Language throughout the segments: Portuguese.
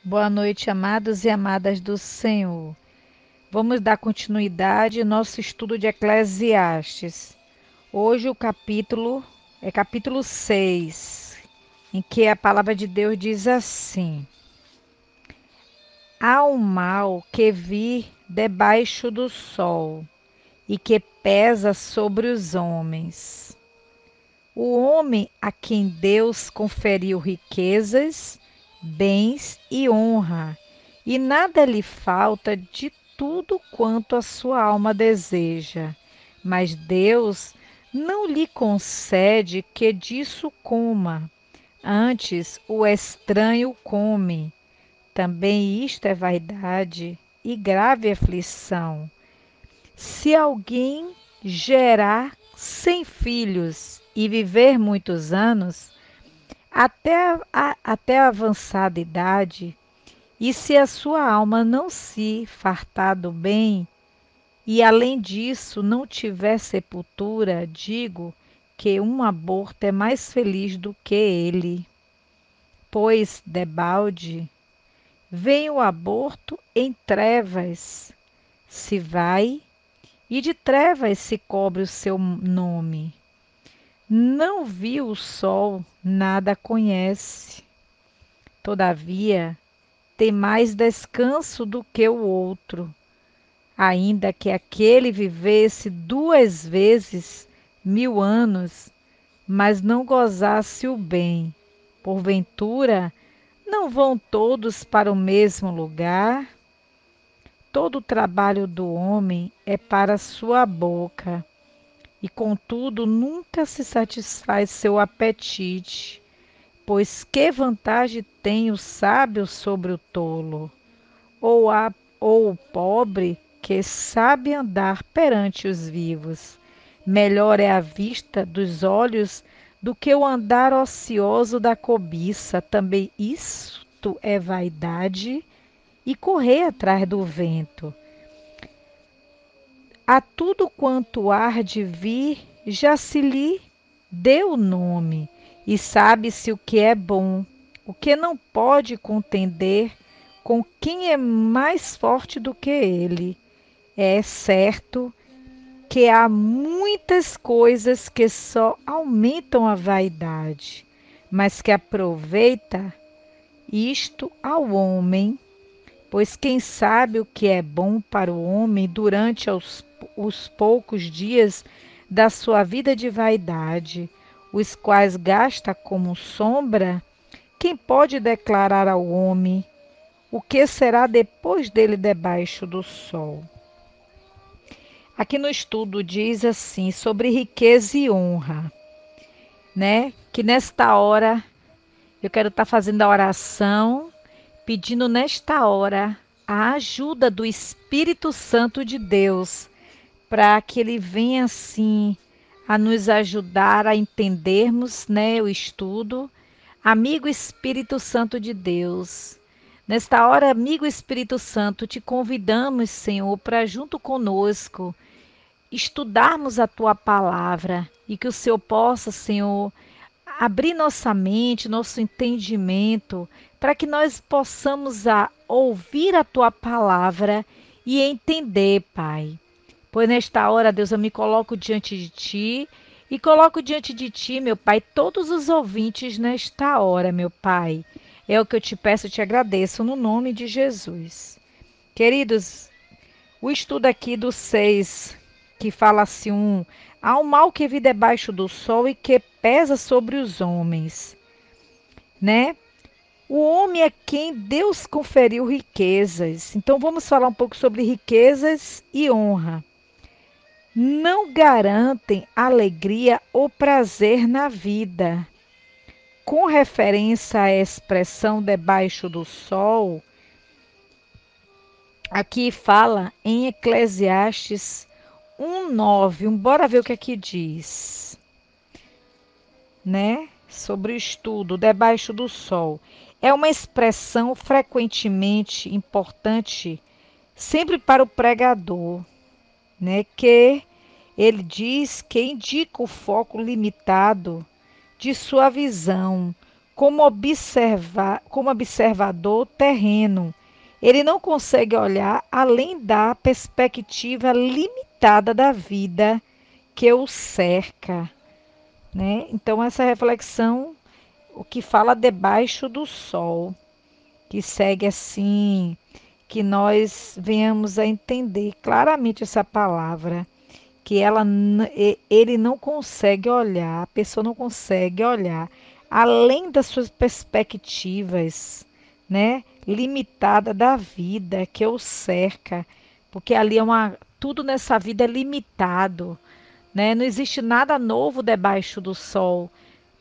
Boa noite, amados e amadas do Senhor. Vamos dar continuidade ao nosso estudo de Eclesiastes. Hoje o capítulo é capítulo 6, em que a palavra de Deus diz assim: Há um mal que vi debaixo do sol e que pesa sobre os homens. O homem a quem Deus conferiu riquezas, bens e honra, e nada lhe falta de tudo quanto a sua alma deseja. Mas Deus não lhe concede que disso coma. Antes o estranho come. Também isto é vaidade e grave aflição. Se alguém gerar 100 filhos e viver muitos anos, até a avançada idade, e se a sua alma não se fartar do bem, e além disso não tiver sepultura, digo que um aborto é mais feliz do que ele. Pois, debalde, vem o aborto em trevas, se vai, e de trevas se cobre o seu nome. Não viu o sol, nada conhece. Todavia, tem mais descanso do que o outro, ainda que aquele vivesse 2 vezes 1000 anos, mas não gozasse o bem. Porventura, não vão todos para o mesmo lugar? Todo o trabalho do homem é para sua boca, e contudo nunca se satisfaz seu apetite. Pois que vantagem tem o sábio sobre o tolo? Ou o pobre que sabe andar perante os vivos? Melhor é a vista dos olhos do que o andar ocioso da cobiça. Também isto é vaidade e correr atrás do vento. A tudo quanto há de vir, já se lhe deu nome, e sabe-se o que é bom, o que não pode contender com quem é mais forte do que ele. É certo que há muitas coisas que só aumentam a vaidade, mas que aproveita isto ao homem, pois quem sabe o que é bom para o homem durante os poucos dias da sua vida de vaidade, os quais gasta como sombra, quem pode declarar ao homem o que será depois dele debaixo do sol? Aqui no estudo diz assim sobre riqueza e honra, né? Que nesta hora eu quero estar fazendo a oração, pedindo nesta hora a ajuda do Espírito Santo de Deus, para que ele venha assim a nos ajudar a entendermos, né, o estudo. Amigo Espírito Santo de Deus, nesta hora, amigo Espírito Santo, te convidamos, Senhor, para junto conosco estudarmos a tua palavra e que o Senhor possa, Senhor, abrir nossa mente, nosso entendimento, para que nós possamos ouvir a tua palavra e entender, Pai. Pois nesta hora, Deus, eu me coloco diante de ti e coloco diante de ti, meu Pai, todos os ouvintes nesta hora, meu Pai. É o que eu te peço e te agradeço no nome de Jesus. Queridos, o estudo aqui do 6 que fala assim, há um mal que vive debaixo do sol e que pesa sobre os homens, né? O homem é quem Deus conferiu riquezas. Então vamos falar um pouco sobre riquezas e honra. Não garantem alegria ou prazer na vida. Com referência à expressão debaixo do sol, aqui fala em Eclesiastes 1:9. Bora ver o que aqui diz, né? Sobre o estudo debaixo do sol. É uma expressão frequentemente importante sempre para o pregador, né? Que ele diz que indica o foco limitado de sua visão, como observador terreno. Ele não consegue olhar além da perspectiva limitada da vida que o cerca, né? Então essa reflexão, o que fala debaixo do sol, que segue assim, que nós venhamos a entender claramente essa palavra, que ele não consegue olhar, a pessoa não consegue olhar além das suas perspectivas, né, limitada da vida que o cerca, porque ali tudo nessa vida é limitado, né? Não existe nada novo debaixo do sol,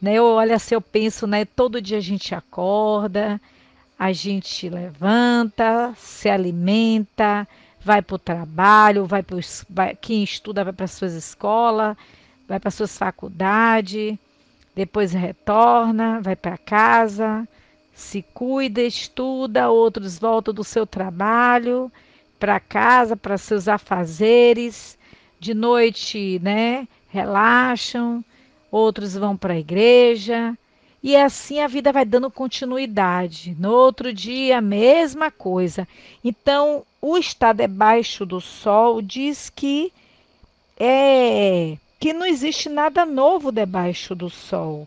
né? Olha, se eu penso, né, todo dia a gente acorda, a gente levanta, se alimenta, vai para o trabalho, quem estuda vai para suas escolas, vai para suas faculdades, depois retorna, vai para casa, se cuida, estuda, outros voltam do seu trabalho para casa, para seus afazeres, de noite, né, relaxam, outros vão para a igreja, e assim a vida vai dando continuidade. No outro dia, a mesma coisa. Então, o estar debaixo do sol diz que não existe nada novo debaixo do sol.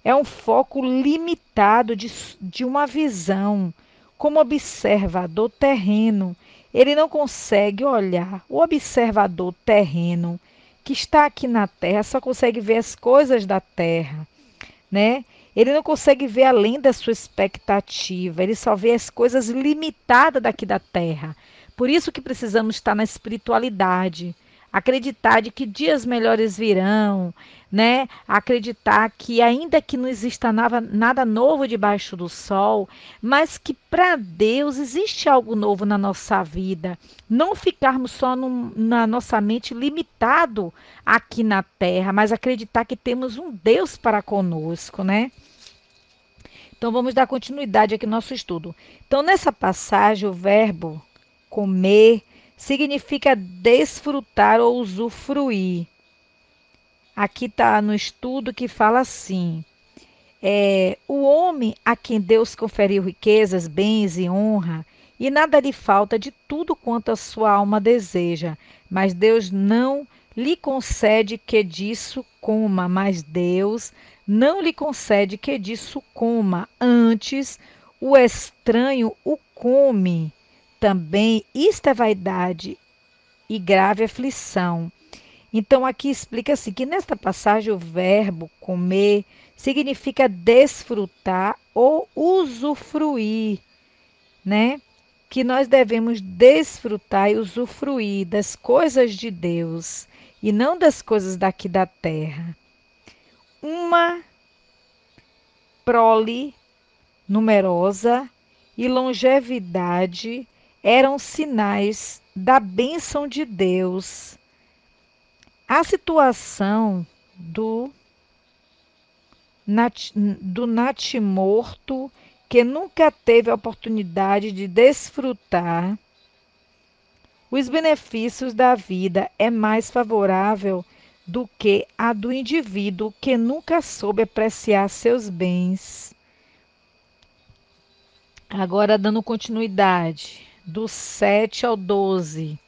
É um foco limitado de uma visão. Como observador terreno, ele não consegue olhar. O observador terreno que está aqui na Terra só consegue ver as coisas da Terra, né? Ele não consegue ver além da sua expectativa, ele só vê as coisas limitadas daqui da terra. Por isso que precisamos estar na espiritualidade, acreditar de que dias melhores virão, né? Acreditar que ainda que não exista nada novo debaixo do sol, mas que para Deus existe algo novo na nossa vida. Não ficarmos só na nossa mente limitado aqui na terra, mas acreditar que temos um Deus para conosco, né? Então vamos dar continuidade aqui no nosso estudo. Então, nessa passagem, o verbo comer significa desfrutar ou usufruir. Aqui está no estudo que fala assim: o homem a quem Deus conferiu riquezas, bens e honra, e nada lhe falta de tudo quanto a sua alma deseja, mas Deus não lhe concede que disso coma, mas Deus não lhe concede que disso coma, antes o estranho o come. Também isto é vaidade e grave aflição. Então aqui explica assim que nesta passagem o verbo comer significa desfrutar ou usufruir, né? Que nós devemos desfrutar e usufruir das coisas de Deus e não das coisas daqui da terra. Uma prole numerosa e longevidade eram sinais da bênção de Deus. A situação do natimorto que nunca teve a oportunidade de desfrutar os benefícios da vida é mais favorável do que a do indivíduo que nunca soube apreciar seus bens. Agora, dando continuidade, do 7 ao 12,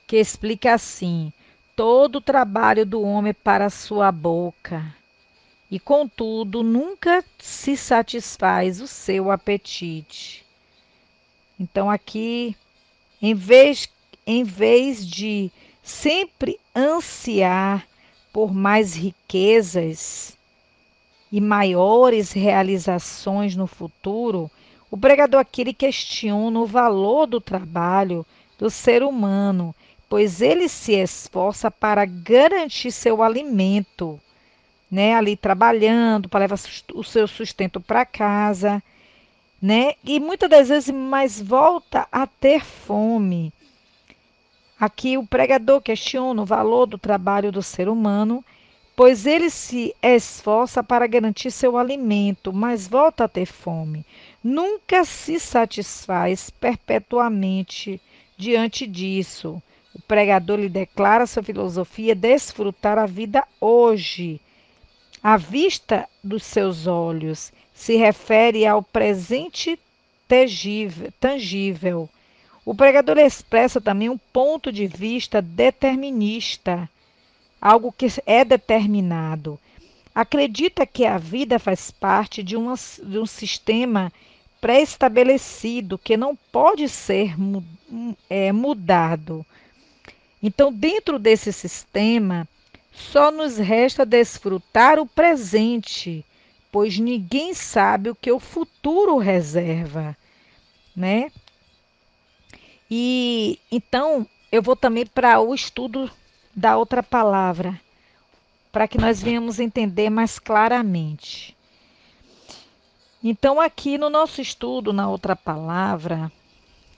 que explica assim: todo o trabalho do homem para a sua boca, e contudo nunca se satisfaz o seu apetite. Então, aqui, em vez, em vez de sempre ansiar por mais riquezas e maiores realizações no futuro, o pregador aqui ele questiona o valor do trabalho do ser humano, pois ele se esforça para garantir seu alimento, né? Ali trabalhando para levar o seu sustento para casa, né? E muitas das vezes mais volta a ter fome. Aqui o pregador questiona o valor do trabalho do ser humano, pois ele se esforça para garantir seu alimento, mas volta a ter fome. Nunca se satisfaz perpetuamente diante disso. O pregador lhe declara sua filosofia desfrutar a vida hoje, à vista dos seus olhos, se refere ao presente tangível. O pregador expressa também um ponto de vista determinista, algo que é determinado. Acredita que a vida faz parte de um sistema pré-estabelecido que não pode ser mudado. Então, dentro desse sistema, só nos resta desfrutar o presente, pois ninguém sabe o que o futuro reserva, né? E então eu vou também para o estudo da outra palavra, para que nós venhamos entender mais claramente. Então, aqui no nosso estudo, na outra palavra,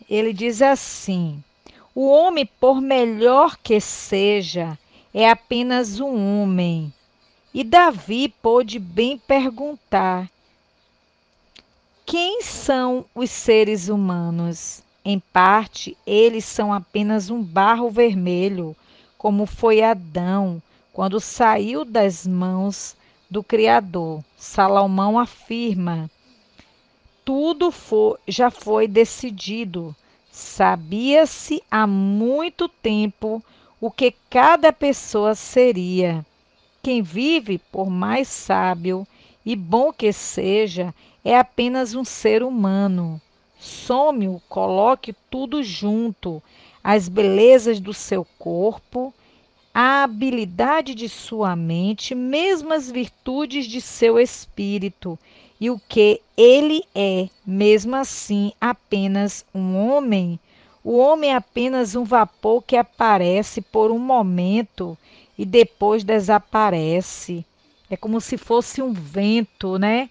ele diz assim: o homem, por melhor que seja, é apenas um homem. E Davi pôde bem perguntar: quem são os seres humanos? Em parte, eles são apenas um barro vermelho, como foi Adão, quando saiu das mãos do Criador. Salomão afirma: já foi decidido. Sabia-se há muito tempo o que cada pessoa seria. Quem vive, por mais sábio e bom que seja, é apenas um ser humano. Some-o, coloque tudo junto, as belezas do seu corpo, a habilidade de sua mente, mesmo as virtudes de seu espírito, e o que ele é, mesmo assim, apenas um homem. O homem é apenas um vapor que aparece por um momento e depois desaparece. É como se fosse um vento, né?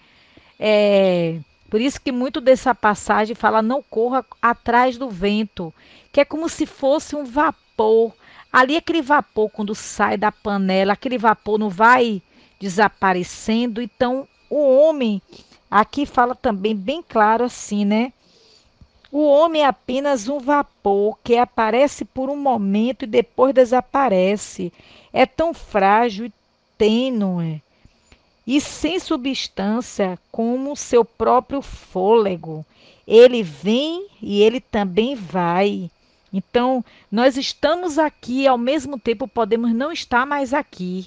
É, por isso que muito dessa passagem fala não corra atrás do vento, que é como se fosse um vapor. Ali aquele vapor quando sai da panela, aquele vapor não vai desaparecendo. Então o homem aqui fala também bem claro assim, né? O homem é apenas um vapor que aparece por um momento e depois desaparece. É tão frágil e tênue e sem substância como seu próprio fôlego. Ele vem e ele também vai. Então, nós estamos aqui, ao mesmo tempo podemos não estar mais aqui.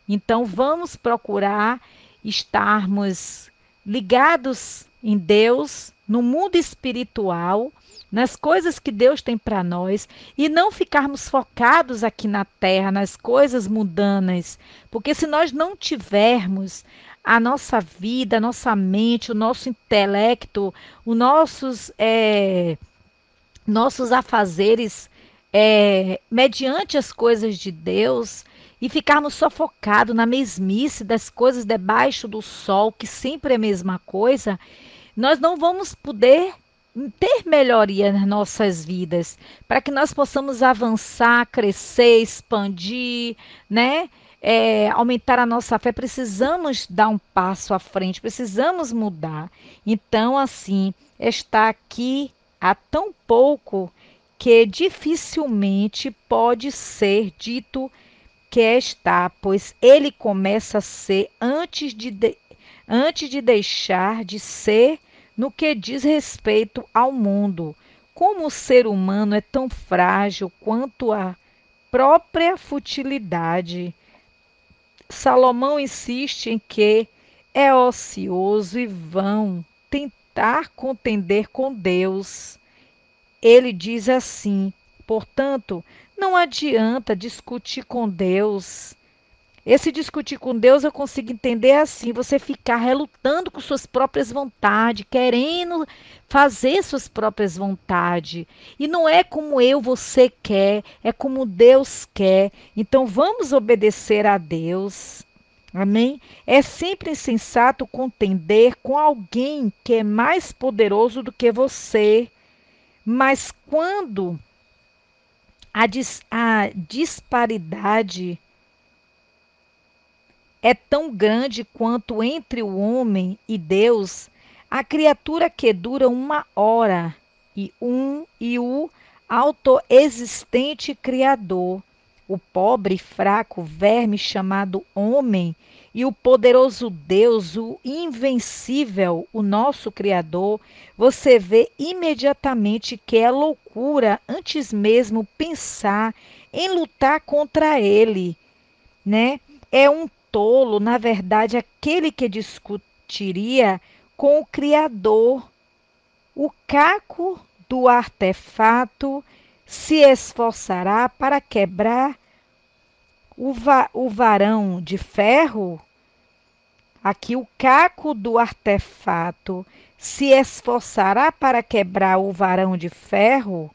Então, vamos procurar estarmos ligados em Deus, no mundo espiritual, nas coisas que Deus tem para nós e não ficarmos focados aqui na terra, nas coisas mundanas, porque se nós não tivermos a nossa vida, a nossa mente, o nosso intelecto, os nossos afazeres mediante as coisas de Deus e ficarmos só focados na mesmice das coisas debaixo do sol, que sempre é a mesma coisa, nós não vamos poder ter melhoria nas nossas vidas, para que nós possamos avançar, crescer, expandir, né? Aumentar a nossa fé, precisamos dar um passo à frente, precisamos mudar. Então, assim, está aqui há tão pouco que dificilmente pode ser dito que está, pois ele começa a ser antes de deixar de ser no que diz respeito ao mundo. Como o ser humano é tão frágil quanto a própria futilidade. Salomão insiste em que é ocioso e vão tentar contender com Deus. Ele diz assim: portanto, não adianta discutir com Deus. Esse discutir com Deus eu consigo entender assim, você ficar relutando com suas próprias vontades, querendo fazer suas próprias vontades. E não é como você quer, é como Deus quer. Então vamos obedecer a Deus. Amém? É sempre insensato contender com alguém que é mais poderoso do que você. Mas quando a disparidade é tão grande quanto entre o homem e Deus, a criatura que dura uma hora e o autoexistente Criador, o pobre e fraco verme chamado homem, e o poderoso Deus, o invencível, o nosso Criador, você vê imediatamente que é loucura antes mesmo pensar em lutar contra ele, né? É um tolo, na verdade, aquele que discutiria com o Criador. O caco do artefato se esforçará para quebrar o varão de ferro. Aqui, o caco do artefato se esforçará para quebrar o varão de ferro,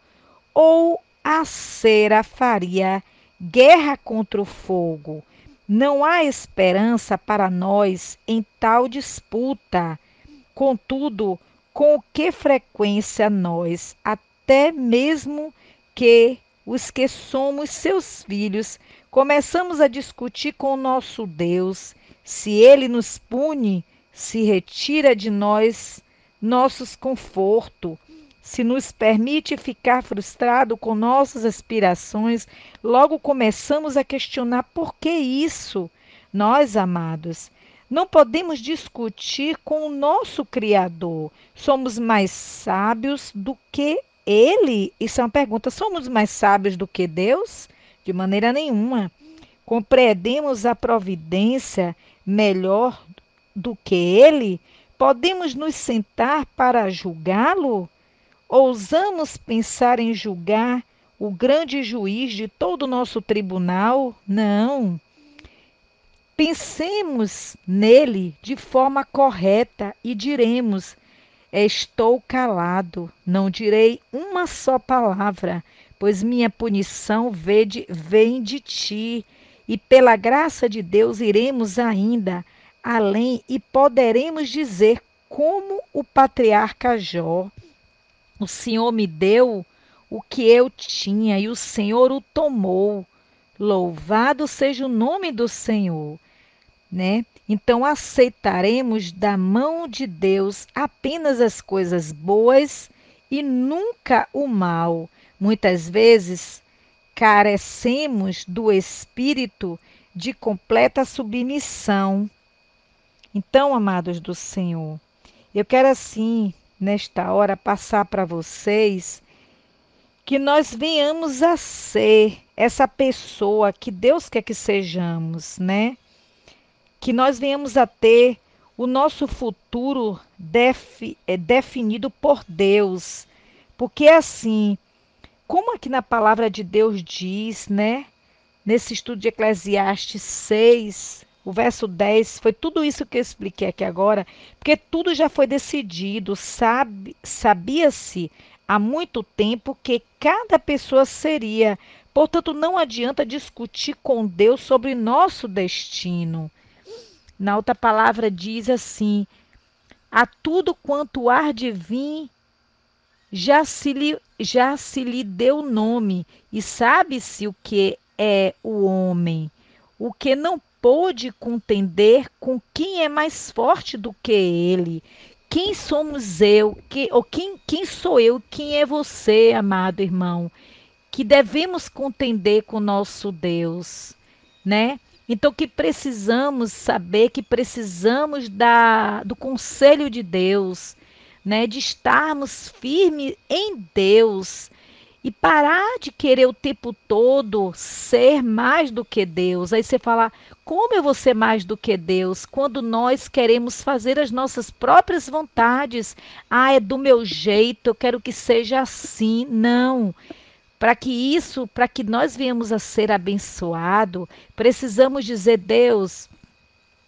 ou a cera faria guerra contra o fogo. Não há esperança para nós em tal disputa. Contudo, com que frequência nós, até mesmo que os que somos seus filhos, começamos a discutir com o nosso Deus, se ele nos pune, se retira de nós nossos confortos, se nos permite ficar frustrado com nossas aspirações, logo começamos a questionar por que isso. Nós, amados, não podemos discutir com o nosso Criador. Somos mais sábios do que Ele? Isso é uma pergunta. Somos mais sábios do que Deus? De maneira nenhuma. Compreendemos a providência melhor do que Ele? Podemos nos sentar para julgá-lo? Ousamos pensar em julgar o grande juiz de todo o nosso tribunal? Não. Pensemos nele de forma correta e diremos: estou calado, não direi uma só palavra, pois minha punição vem de ti, e pela graça de Deus iremos ainda além e poderemos dizer, como o patriarca Jó: o Senhor me deu o que eu tinha e o Senhor o tomou. Louvado seja o nome do Senhor, né? Então aceitaremos da mão de Deus apenas as coisas boas e nunca o mal. Muitas vezes carecemos do espírito de completa submissão. Então, amados do Senhor, eu quero assim, nesta hora, passar para vocês que nós venhamos a ser essa pessoa que Deus quer que sejamos, né? Que nós venhamos a ter o nosso futuro definido por Deus. Porque assim, como aqui na palavra de Deus diz, né? Nesse estudo de Eclesiastes 6, o verso 10, foi tudo isso que eu expliquei aqui agora, porque tudo já foi decidido, sabia-se há muito tempo que cada pessoa seria. Portanto, não adianta discutir com Deus sobre nosso destino. Na outra palavra diz assim: a tudo quanto há de vir, já se lhe deu nome, e sabe-se o que é o homem, o que não pôde contender com quem é mais forte do que ele. Quem somos eu? Quem sou eu? Quem é você, amado irmão? Que devemos contender com nosso Deus, né? Então que precisamos saber que precisamos do conselho de Deus, né? De estarmos firmes em Deus e parar de querer o tempo todo ser mais do que Deus. Aí você fala: como eu vou ser mais do que Deus? Quando nós queremos fazer as nossas próprias vontades. Ah, é do meu jeito, eu quero que seja assim. Não. Para que nós venhamos a ser abençoado, precisamos dizer: Deus,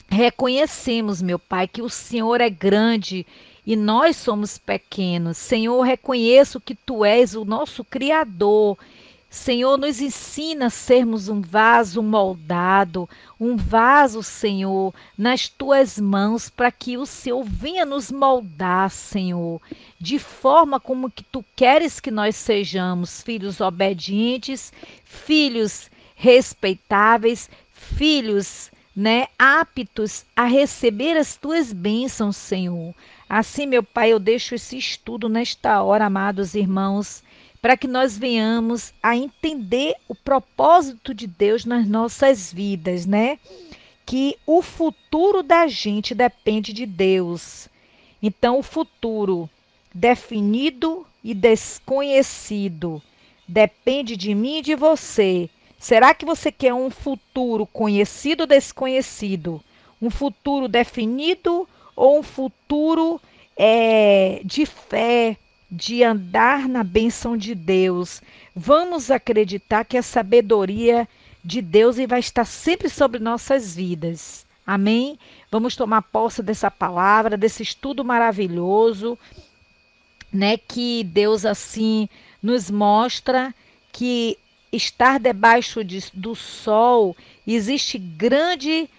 reconhecemos, meu Pai, que o Senhor é grande e nós somos pequenos. Senhor, reconheço que Tu és o nosso Criador. Senhor, nos ensina a sermos um vaso moldado, um vaso, Senhor, nas tuas mãos, para que o Senhor venha nos moldar, Senhor, de forma como que tu queres que nós sejamos, filhos obedientes, filhos respeitáveis, filhos, né, aptos a receber as tuas bênçãos, Senhor. Assim, meu Pai, eu deixo esse estudo nesta hora, amados irmãos, para que nós venhamos a entender o propósito de Deus nas nossas vidas, né? que o futuro da gente depende de Deus. Então, o futuro definido e desconhecido depende de mim e de você. Será que você quer um futuro conhecido ou desconhecido? Um futuro definido ou um futuro de fé, de andar na bênção de Deus? Vamos acreditar que a sabedoria de Deus vai estar sempre sobre nossas vidas. Amém? Vamos tomar posse dessa palavra, desse estudo maravilhoso, né? Que Deus assim nos mostra que estar debaixo do sol existe grandes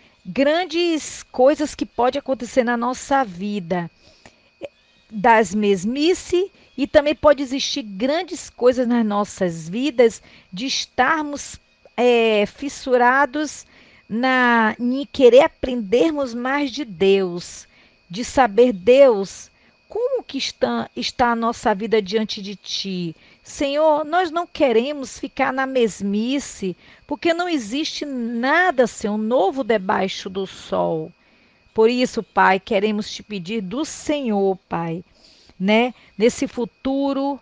coisas que podem acontecer na nossa vida, das mesmice, e também pode existir grandes coisas nas nossas vidas de estarmos fissurados em querer aprendermos mais de Deus, de saber, Deus, como que está a nossa vida diante de Ti. Senhor, nós não queremos ficar na mesmice, porque não existe nada, Senhor, novo debaixo do sol. Por isso, Pai, queremos te pedir do Senhor, Pai, né? Nesse futuro,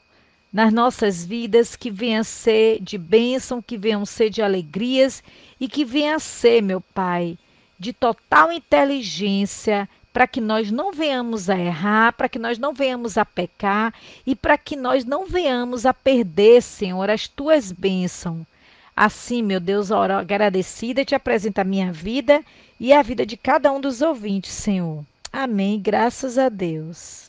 nas nossas vidas, que venha a ser de bênção, que venha a ser de alegrias e que venha a ser, meu Pai, de total inteligência, para que nós não venhamos a errar, para que nós não venhamos a pecar e para que nós não venhamos a perder, Senhor, as tuas bênçãos. Assim, meu Deus, oro agradecida, te apresento a minha vida e a vida de cada um dos ouvintes, Senhor. Amém. Graças a Deus.